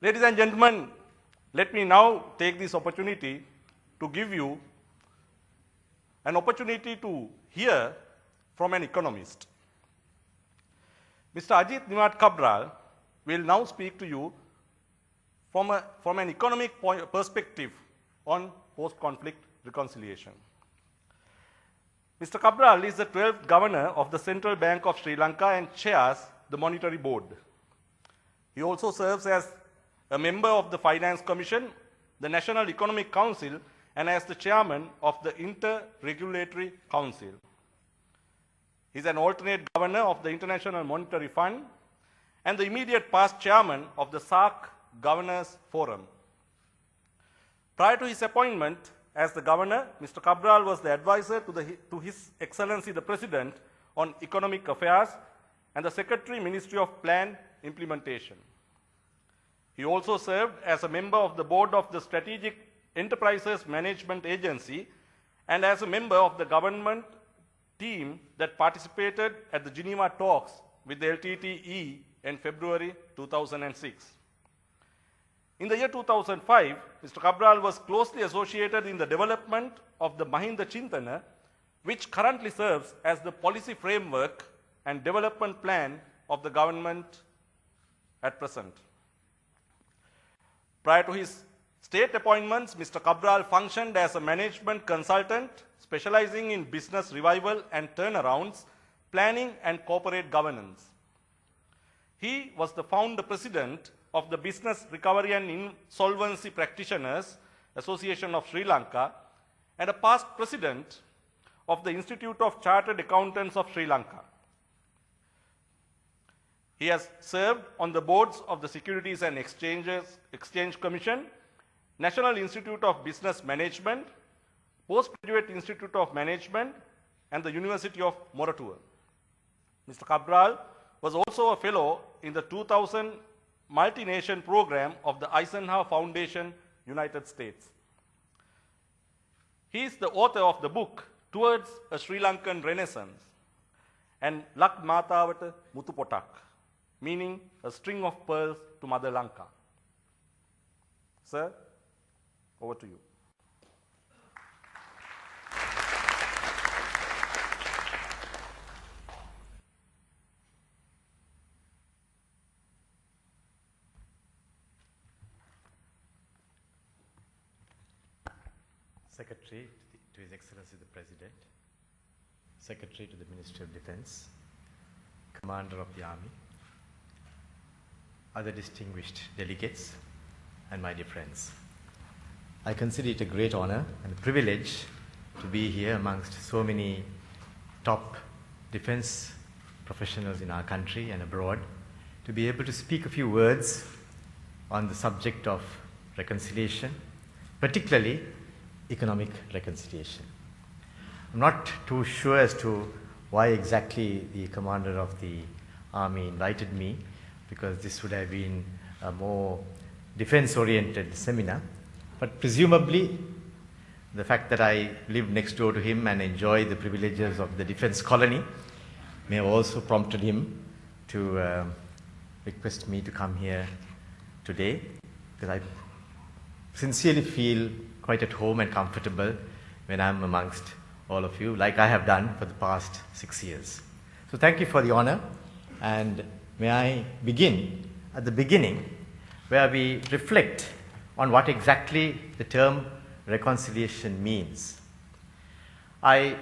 Ladies and gentlemen, let me now take this opportunity to give you an opportunity to hear from an economist. Mr. Ajit Nimad Cabral will now speak to you from an economic perspective on post-conflict reconciliation. Mr. Cabral is the 12th governor of the Central Bank of Sri Lanka and chairs the Monetary Board. He also serves as a member of the Finance Commission, the National Economic Council, and as the chairman of the Inter-Regulatory Council. He is an alternate governor of the International Monetary Fund and the immediate past chairman of the SAARC Governors Forum. Prior to his appointment as the governor, Mr. Cabral was the advisor to His Excellency the President on Economic Affairs and the Secretary Ministry of Plan Implementation. He also served as a member of the board of the Strategic Enterprises Management Agency and as a member of the government team that participated at the Geneva talks with the LTTE in February 2006. In the year 2005, Mr. Cabral was closely associated in the development of the Mahinda Chintana, which currently serves as the policy framework and development plan of the government at present. Prior to his state appointments, Mr. Cabral functioned as a management consultant specializing in business revival and turnarounds, planning and corporate governance. He was the founder president of the Business Recovery and Insolvency Practitioners Association of Sri Lanka and a past president of the Institute of Chartered Accountants of Sri Lanka. He has served on the boards of the Securities and Exchange Commission, National Institute of Business Management, Postgraduate Institute of Management, and the University of Moratuwa. Mr. Cabral was also a fellow in the 2000 Multi-Nation Program of the Eisenhower Foundation, United States. He is the author of the book, Towards a Sri Lankan Renaissance, and Lak Matawata Mutupotak, meaning a string of pearls to Mother Lanka. Sir, over to you. Secretary to His Excellency the President, Secretary to the Ministry of Defense, Commander of the Army, other distinguished delegates, and my dear friends. I consider it a great honor and a privilege to be here amongst so many top defense professionals in our country and abroad, to be able to speak a few words on the subject of reconciliation, particularly economic reconciliation. I'm not too sure as to why exactly the commander of the army invited me, because this would have been a more defense-oriented seminar. But presumably, the fact that I live next door to him and enjoy the privileges of the defense colony may have also prompted him to request me to come here today, because I sincerely feel quite at home and comfortable when I'm amongst all of you, like I have done for the past 6 years. So thank you for the honor, and may I begin at the beginning, where we reflect on what exactly the term reconciliation means. I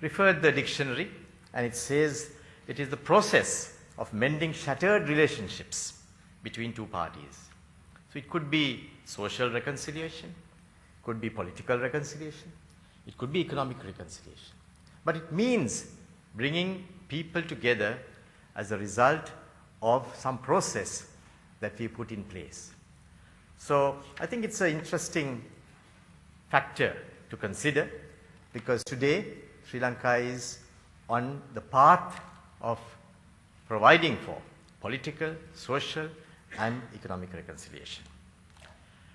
referred the dictionary, and it says it is the process of mending shattered relationships between two parties. So it could be social reconciliation, could be political reconciliation, it could be economic reconciliation. But it means bringing people together as a result of some process that we put in place. So I think it's an interesting factor to consider, because today Sri Lanka is on the path of providing for political, social, and economic reconciliation.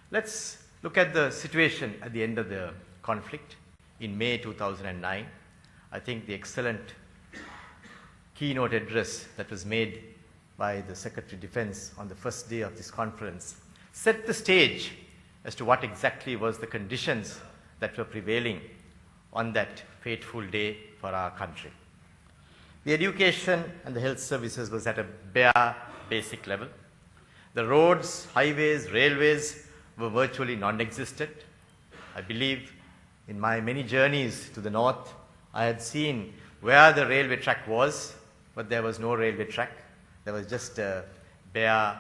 Let's look at the situation at the end of the conflict in May 2009. I think the excellent keynote address that was made by the Secretary of Defense on the first day of this conference set the stage as to what exactly was the conditions that were prevailing on that fateful day for our country. The education and the health services was at a bare basic level. The roads, highways, railways were virtually non-existent. I believe in my many journeys to the north, I had seen where the railway track was, but there was no railway track. There was just a bare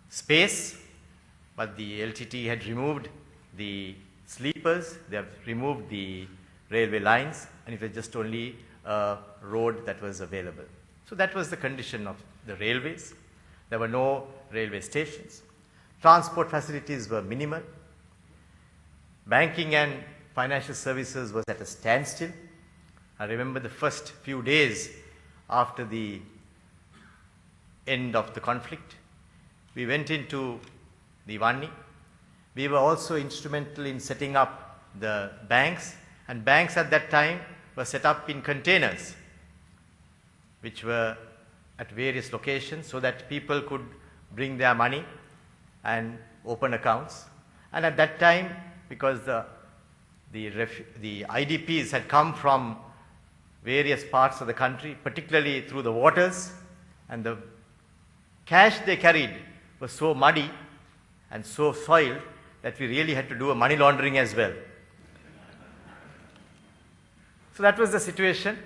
space, but the LTT had removed the sleepers, they have removed the railway lines, and it was just only a road that was available. So that was the condition of the railways. There were no railway stations. Transport facilities were minimal. Banking and financial services was at a standstill. I remember the first few days after the end of the conflict, we went into the Vanni. We were also instrumental in setting up the banks, and banks at that time were set up in containers, which were at various locations so that people could bring their money and open accounts. And at that time, because the IDPs had come from various parts of the country, particularly through the waters, and the cash they carried was so muddy and so soiled that we really had to do a money laundering as well. So that was the situation,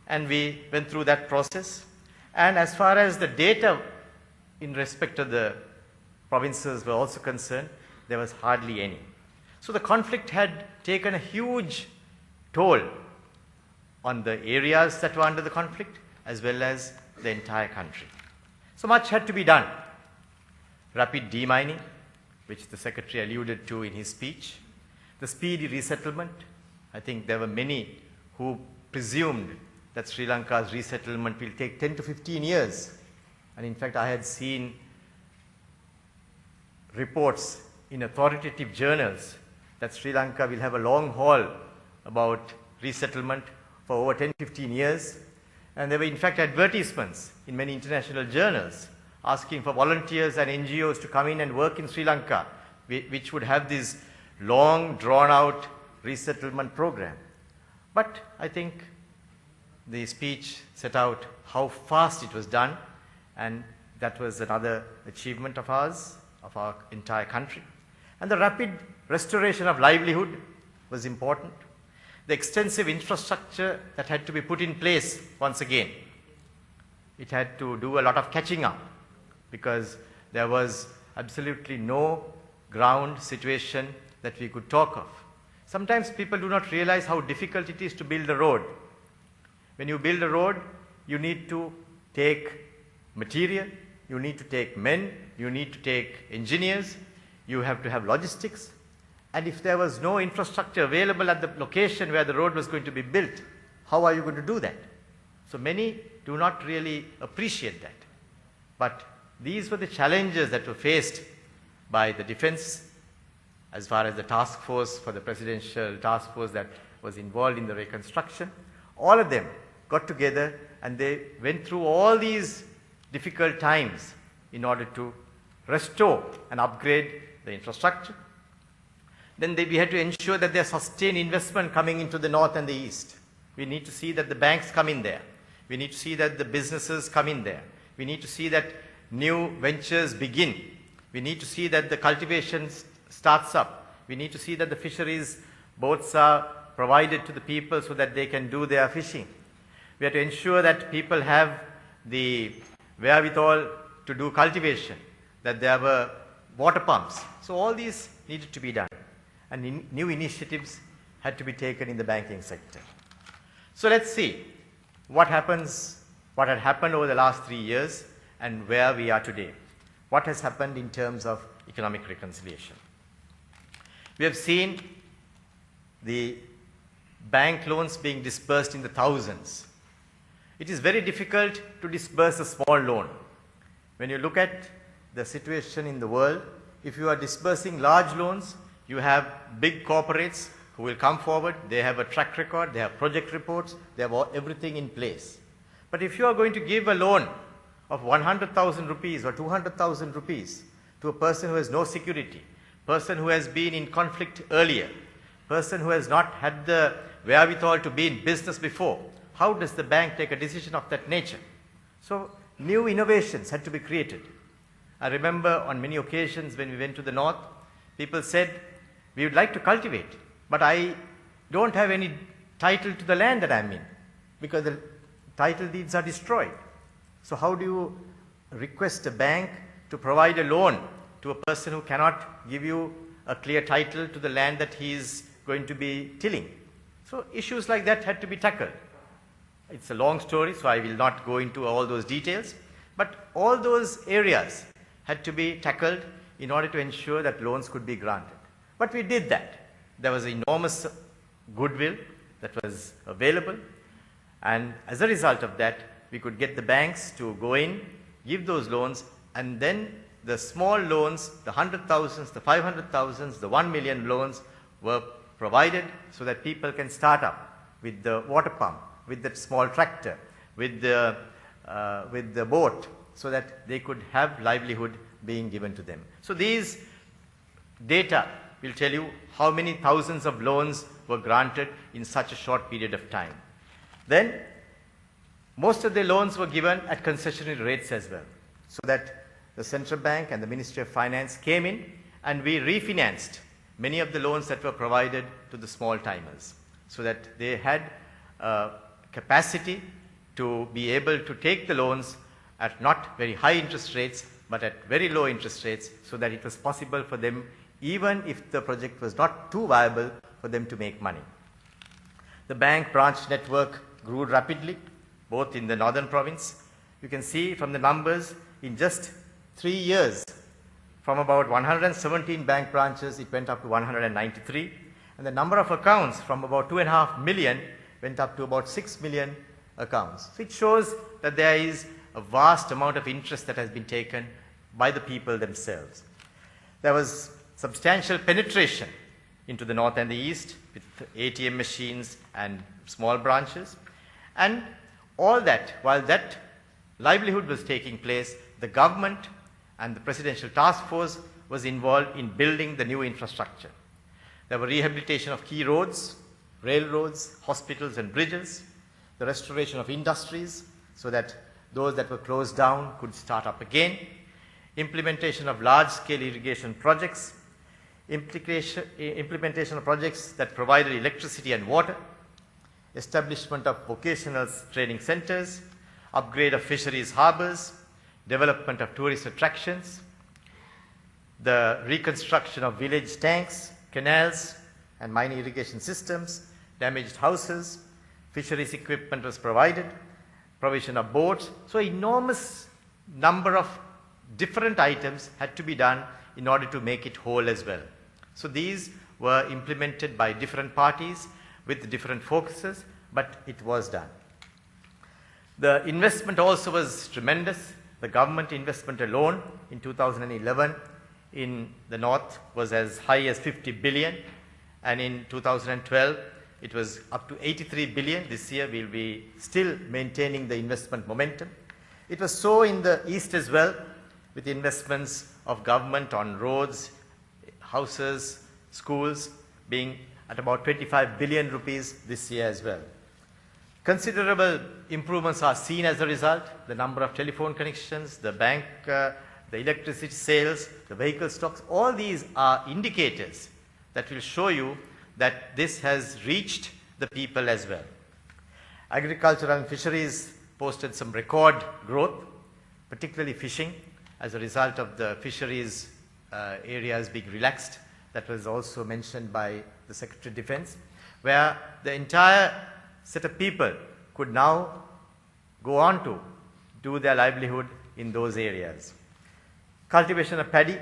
and we went through that process. And as far as the data in respect of the provinces were also concerned, there was hardly any. So the conflict had taken a huge toll on the areas that were under the conflict as well as the entire country. So much had to be done. Rapid demining, which the Secretary alluded to in his speech, the speedy resettlement. I think there were many who presumed that Sri Lanka's resettlement will take 10 to 15 years. And in fact, I had seen reports in authoritative journals that Sri Lanka will have a long haul about resettlement for over 10, 15 years. And there were in fact advertisements in many international journals asking for volunteers and NGOs to come in and work in Sri Lanka, which would have this long drawn out resettlement program. But I think the speech set out how fast it was done, and that was another achievement of ours, of our entire country. And the rapid restoration of livelihood was important. The extensive infrastructure that had to be put in place once again. It had to do a lot of catching up because there was absolutely no ground situation that we could talk of. Sometimes people do not realize how difficult it is to build a road. When you build a road, you need to take material, you need to take men, you need to take engineers, you have to have logistics. And if there was no infrastructure available at the location where the road was going to be built, how are you going to do that? So many do not really appreciate that. But these were the challenges that were faced by the defense as far as the task force for the presidential task force that was involved in the reconstruction. All of them got together and they went through all these difficult times in order to restore and upgrade the infrastructure. Then we had to ensure that there's sustained investment coming into the north and the east. We need to see that the banks come in there. We need to see that the businesses come in there. We need to see that new ventures begin. We need to see that the cultivation starts up. We need to see that the fisheries boats are provided to the people so that they can do their fishing. We have to ensure that people have the wherewithal to do cultivation, that there were water pumps. So all these needed to be done. And new initiatives had to be taken in the banking sector. So let's see what had happened over the last 3 years and where we are today. What has happened in terms of economic reconciliation? We have seen the bank loans being disbursed in the thousands. It is very difficult to disburse a small loan. When you look at the situation in the world, if you are disbursing large loans, you have big corporates who will come forward, they have a track record, they have project reports, they have everything in place. But if you are going to give a loan of 100,000 rupees or 200,000 rupees to a person who has no security, person who has been in conflict earlier, person who has not had the wherewithal to be in business before, how does the bank take a decision of that nature? So new innovations had to be created. I remember on many occasions when we went to the north, people said, we would like to cultivate, but I don't have any title to the land that I'm in, because the title deeds are destroyed. So how do you request a bank to provide a loan to a person who cannot give you a clear title to the land that he is going to be tilling? So issues like that had to be tackled. It's a long story, so I will not go into all those details, but all those areas had to be tackled in order to ensure that loans could be granted. But we did that. There was enormous goodwill that was available, and as a result of that, we could get the banks to go in, give those loans, and then the small loans, the 100,000s, the 500,000s, the 1 million loans were provided so that people can start up with the water pump, with that small tractor, with the boat, so that they could have livelihood being given to them. So these data will tell you how many thousands of loans were granted in such a short period of time. Then most of the loans were given at concessionary rates as well, so that the central bank and the Ministry of Finance came in and we refinanced many of the loans that were provided to the small timers, so that they had capacity to be able to take the loans at not very high interest rates, but at very low interest rates, so that it was possible for them, even if the project was not too viable, for them to make money. The bank branch network grew rapidly, both in the northern province. You can see from the numbers, in just 3 years, from about 117 bank branches, it went up to 193. And the number of accounts from about 2.5 million went up to about 6 million accounts. So it shows that there is a vast amount of interest that has been taken by the people themselves. There was substantial penetration into the north and the east with ATM machines and small branches. And all that, while that livelihood was taking place, the government and the Presidential Task Force was involved in building the new infrastructure. There were rehabilitation of key roads, railroads, hospitals and bridges, the restoration of industries so that those that were closed down could start up again, implementation of large-scale irrigation projects, implementation of projects that provided electricity and water, establishment of vocational training centers, upgrade of fisheries harbors, development of tourist attractions, the reconstruction of village tanks, canals, and minor irrigation systems, damaged houses, fisheries equipment was provided, provision of boats. So enormous number of different items had to be done in order to make it whole as well. So these were implemented by different parties with different focuses, but it was done. The investment also was tremendous. The government investment alone in 2011 in the north was as high as 50 billion, and in 2012 it was up to 83 billion. This year we will be still maintaining the investment momentum. It was so in the east as well, with investments of government on roads, houses, schools being at about 25 billion rupees this year as well. Considerable improvements are seen as a result. The number of telephone connections, the bank, the electricity sales, the vehicle stocks, all these are indicators that will show you that this has reached the people as well. Agriculture and fisheries posted some record growth, particularly fishing, as a result of the fisheries areas being relaxed. That was also mentioned by the Secretary of Defense, where the entire set of people could now go on to do their livelihood in those areas. Cultivation of paddy,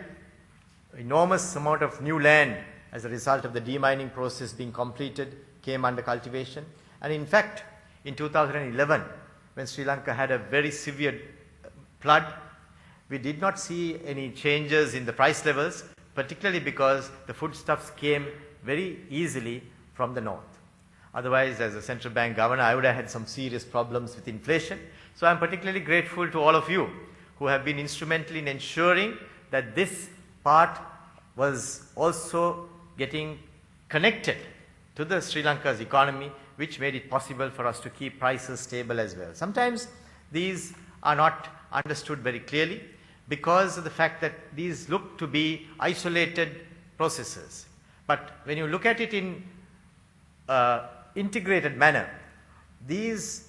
enormous amount of new land as a result of the demining process being completed came under cultivation. And in fact, in 2011, when Sri Lanka had a very severe flood, we did not see any changes in the price levels, particularly because the foodstuffs came very easily from the north. Otherwise, as a central bank governor, I would have had some serious problems with inflation. So I'm particularly grateful to all of you who have been instrumental in ensuring that this part was also getting connected to the Sri Lanka's economy, which made it possible for us to keep prices stable as well. Sometimes these are not understood very clearly because of the fact that these look to be isolated processes. But when you look at it in integrated manner, these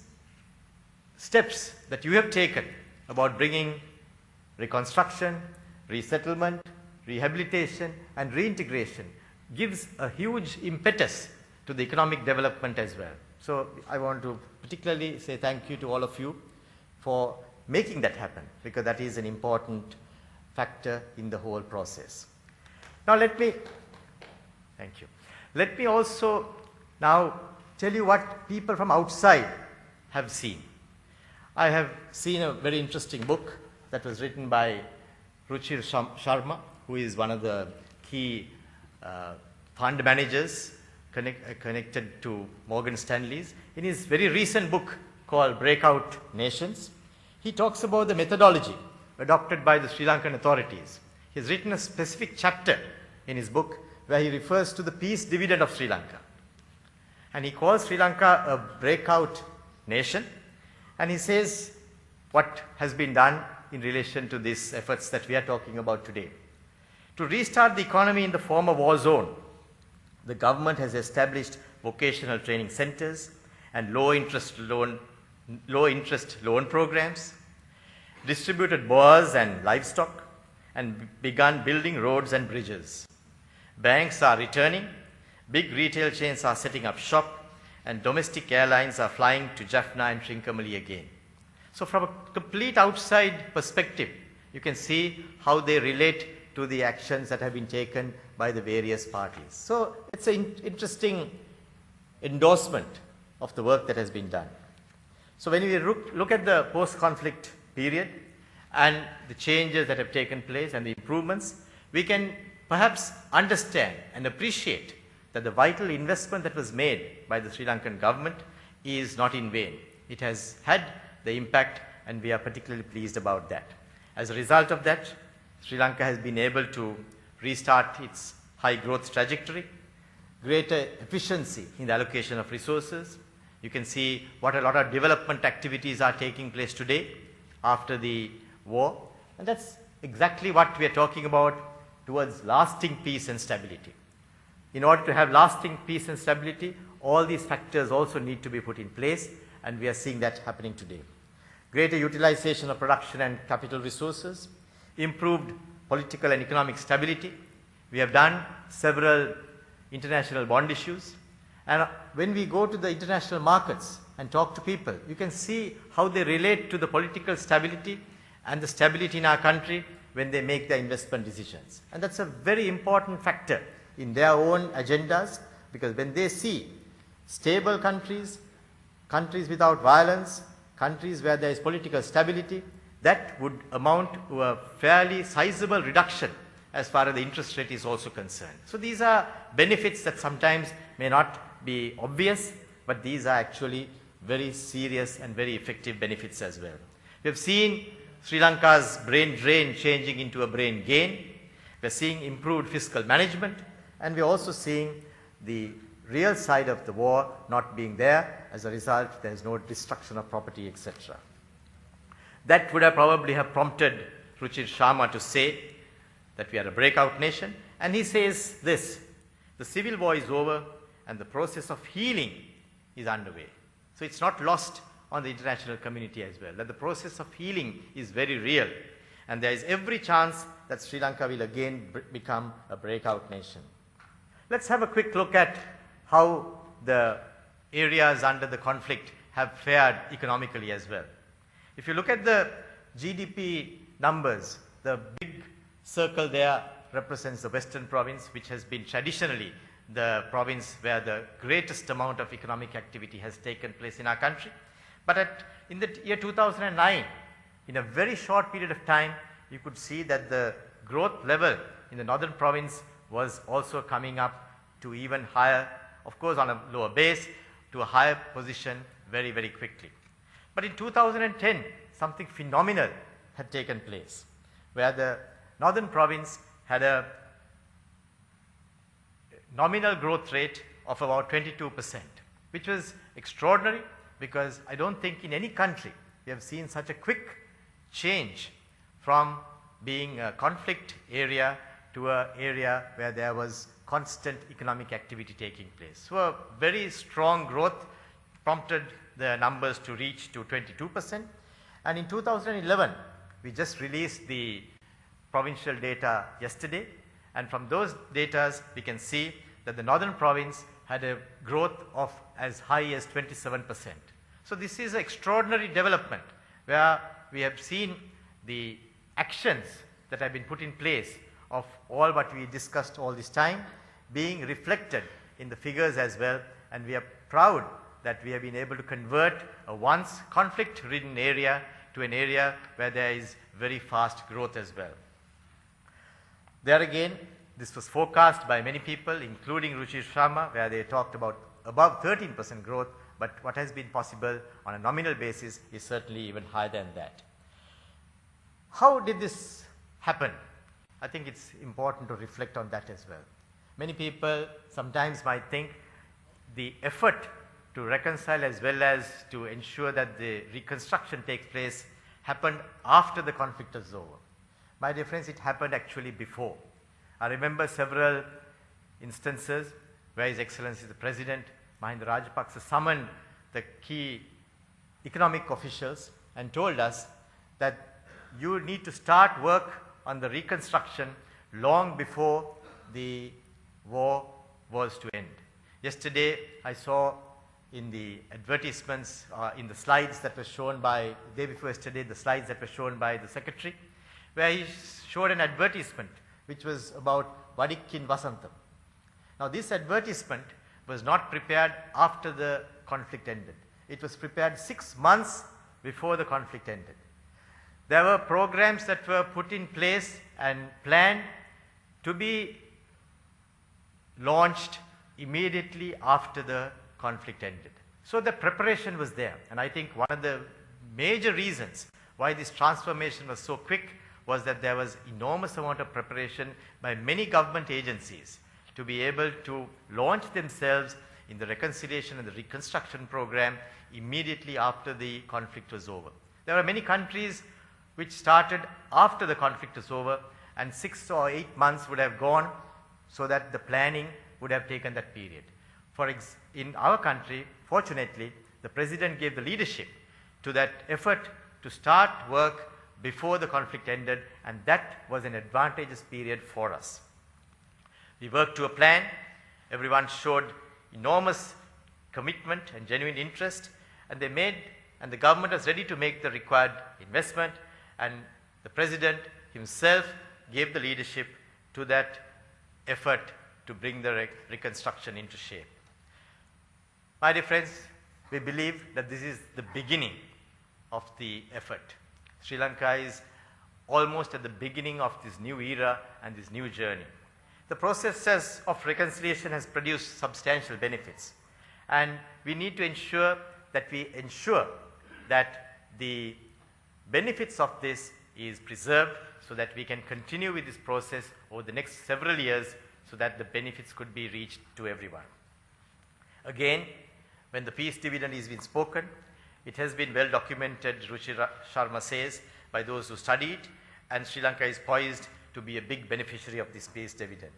steps that you have taken about bringing reconstruction, resettlement, rehabilitation and reintegration gives a huge impetus to the economic development as well. So I want to particularly say thank you to all of you for making that happen, because that is an important factor in the whole process. Now let me also now tell you what people from outside have seen. I have seen a very interesting book that was written by Ruchir Sharma, who is one of the key fund managers connected to Morgan Stanley's. In his very recent book called Breakout Nations, he talks about the methodology adopted by the Sri Lankan authorities. He has written a specific chapter in his book where he refers to the peace dividend of Sri Lanka. And he calls Sri Lanka a breakout nation, and he says what has been done in relation to these efforts that we are talking about today. To restart the economy in the former war zone, the government has established vocational training centers and low interest loan programs, distributed boars and livestock, and begun building roads and bridges. Banks are returning, big retail chains are setting up shop, and domestic airlines are flying to Jaffna and Trincomalee again. So from a complete outside perspective, you can see how they relate to the actions that have been taken by the various parties. So it's an interesting endorsement of the work that has been done. So when we look at the post-conflict period and the changes that have taken place and the improvements, we can perhaps understand and appreciate that the vital investment that was made by the Sri Lankan government is not in vain. It has had the impact, and we are particularly pleased about that. As a result of that, Sri Lanka has been able to restart its high growth trajectory, greater efficiency in the allocation of resources. You can see what a lot of development activities are taking place today after the war, and that's exactly what we are talking about towards lasting peace and stability. In order to have lasting peace and stability, all these factors also need to be put in place, and we are seeing that happening today. Greater utilization of production and capital resources, improved political and economic stability. We have done several international bond issues, and when we go to the international markets and talk to people, you can see how they relate to the political stability and the stability in our country when they make their investment decisions. And that's a very important factor in their own agendas, because when they see stable countries, countries without violence, countries where there is political stability, that would amount to a fairly sizable reduction as far as the interest rate is also concerned. So these are benefits that sometimes may not be obvious, but these are actually very serious and very effective benefits as well. We have seen Sri Lanka's brain drain changing into a brain gain. We are seeing improved fiscal management, and we are also seeing the real side of the war not being there. As a result, there is no destruction of property, etc. That would have probably have prompted Ruchir Sharma to say that we are a breakout nation, and he says this: the civil war is over and the process of healing is underway. So it's not lost on the international community as well, that the process of healing is very real, and there is every chance that Sri Lanka will again become a breakout nation. Let's have a quick look at how the areas under the conflict have fared economically as well. If you look at the GDP numbers, the big circle there represents the Western province, which has been traditionally the province where the greatest amount of economic activity has taken place in our country. But in the year 2009, in a very short period of time, you could see that the growth level in the northern province was also coming up to even higher, of course on a lower base, to a higher position very, very quickly. But in 2010, something phenomenal had taken place, where the Northern Province had a nominal growth rate of about 22%, which was extraordinary because I don't think in any country we have seen such a quick change from being a conflict area to an area where there was constant economic activity taking place. So a very strong growth prompted the numbers to reach to 22%. And in 2011, we just released the provincial data yesterday, and from those data we can see that the Northern Province had a growth of as high as 27%. So this is an extraordinary development where we have seen the actions that have been put in place of all what we discussed all this time being reflected in the figures as well, and we are proud that we have been able to convert a once conflict-ridden area to an area where there is very fast growth as well. There again, this was forecast by many people, including Ruchir Sharma, where they talked about above 13% growth, but what has been possible on a nominal basis is certainly even higher than that. How did this happen? I think it's important to reflect on that as well. Many people sometimes might think the effort to reconcile as well as to ensure that the reconstruction takes place happened after the conflict is over. My dear friends, it happened actually before. I remember several instances where His Excellency the President Mahinda Rajapaksa summoned the key economic officials and told us that you need to start work on the reconstruction long before the war was to end. Yesterday I saw in the advertisements, in the slides that were shown by, the day before yesterday, the slides that were shown by the Secretary, where he showed an advertisement which was about Vadikkin Vasantham. Now this advertisement was not prepared after the conflict ended. It was prepared 6 months before the conflict ended. There were programs that were put in place and planned to be launched immediately after the conflict ended. So the preparation was there, and I think one of the major reasons why this transformation was so quick was that there was enormous amount of preparation by many government agencies to be able to launch themselves in the reconciliation and the reconstruction program immediately after the conflict was over. There are many countries which started after the conflict was over, and 6 or 8 months would have gone so that the planning would have taken that period. In our country, fortunately, the President gave the leadership to that effort to start work before the conflict ended, and that was an advantageous period for us. We worked to a plan. Everyone showed enormous commitment and genuine interest, and the government was ready to make the required investment, and the President himself gave the leadership to that effort to bring the reconstruction into shape. My dear friends, we believe that this is the beginning of the effort. Sri Lanka is almost at the beginning of this new era and this new journey. The process of reconciliation has produced substantial benefits, and we need to ensure that the benefits of this is preserved so that we can continue with this process over the next several years so that the benefits could be reached to everyone. Again, when the peace dividend is being spoken, it has been well documented, Ruchir Sharma says, by those who study it, and Sri Lanka is poised to be a big beneficiary of this peace dividend.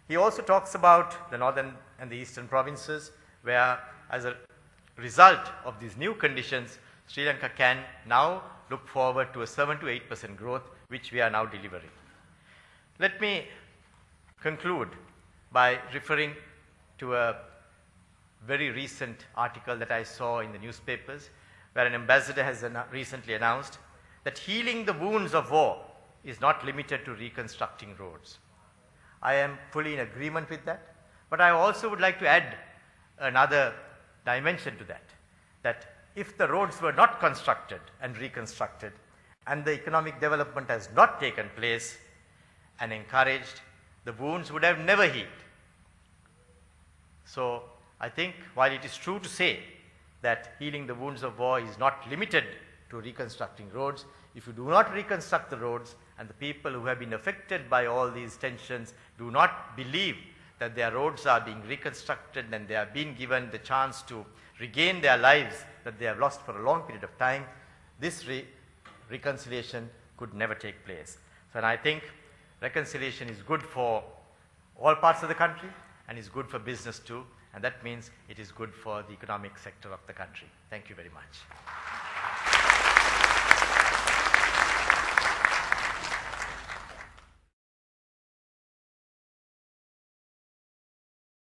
He also talks about the northern and the eastern provinces, where as a result of these new conditions, Sri Lanka can now look forward to a 7 to 8% growth, which we are now delivering. Let me conclude by referring to a very recent article that I saw in the newspapers, where an ambassador has recently announced that healing the wounds of war is not limited to reconstructing roads. I am fully in agreement with that, but I also would like to add another dimension to that if the roads were not constructed and reconstructed, and the economic development has not taken place and encouraged, the wounds would have never healed. So I think while it is true to say that healing the wounds of war is not limited to reconstructing roads. If you do not reconstruct the roads and the people who have been affected by all these tensions do not believe that their roads are being reconstructed and they are being given the chance to regain their lives that they have lost for a long period of time, this reconciliation could never take place. So, and I think reconciliation is good for all parts of the country and is good for business too, and that means it is good for the economic sector of the country. Thank you very much.